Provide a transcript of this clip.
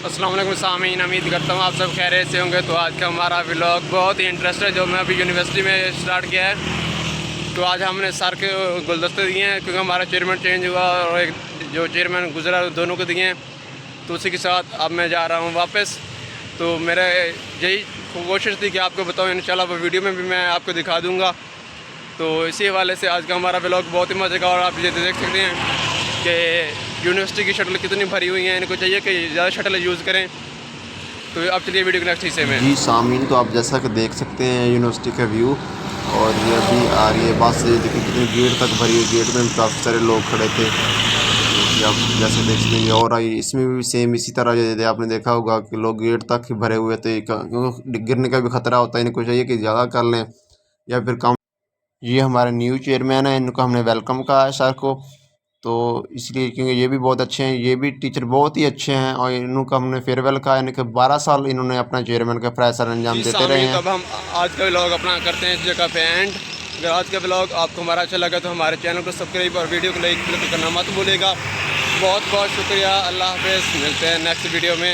अस्सलाम वालेकुम सामीन, उम्मीद करता हूँ आप सब खैरियत से होंगे। तो आज का हमारा व्लॉग बहुत ही इंटरेस्ट है जो मैं अभी यूनिवर्सिटी में स्टार्ट किया है। तो आज हमने सर के गुलदस्ते दिए हैं क्योंकि हमारा चेयरमैन चेंज हुआ और एक जो चेयरमैन गुजरा दोनों को दिए हैं। तो उसी के साथ अब मैं जा रहा हूँ वापस। तो मेरा यही कोशिश थी कि आपको बताऊँ, इंशाल्लाह वीडियो में भी मैं आपको दिखा दूँगा। तो इसी हवाले से आज का हमारा व्लॉग बहुत ही मज़े का, और आप ये देख सकते हैं कि यूनिवर्सिटी की शटल कितनी भरी हुई हैं। इनको चाहिए कि ज़्यादा शटल यूज़ करें। तो अब चलिए वीडियो के नेक्स्ट हिस्से में। जी सामीन, तो आप जैसा कि देख सकते हैं यूनिवर्सिटी का व्यू, और ये अभी आ रही है बस। देखिए कितनी गेट तक भरी है, गेट में काफ़ी सारे लोग खड़े थे। ये आप जैसे देख सकते हैं और आई इसमें भी सेम इसी तरह जैसे आपने देखा होगा कि लोग गेट तक ही भरे हुए थे, क्योंकि गिरने का भी खतरा होता है। इनको चाहिए कि ज़्यादा कर लें या फिर कम। ये हमारे न्यू चेयरमैन है, इनको हमने वेलकम कहा है सर को, तो इसलिए क्योंकि ये भी बहुत अच्छे हैं, ये भी टीचर बहुत ही अच्छे हैं, और इनको हमने फेयरवेल कहा है। इनके 12 साल इन्होंने अपना चेयरमैन का प्रेशर अंजाम जी देते रहे सामीन, हैं। तो अब हम आज का व्लॉग अपना करते हैं इस जगह पे एंड। अगर आज का व्लॉग आपको हमारा अच्छा लगा तो हमारे चैनल को सब्सक्राइब और वीडियो को लाइक करना मत भूलिएगा। बहुत बहुत शुक्रिया। अल्लाह हाफ़िज़, मिलते हैं नेक्स्ट वीडियो में।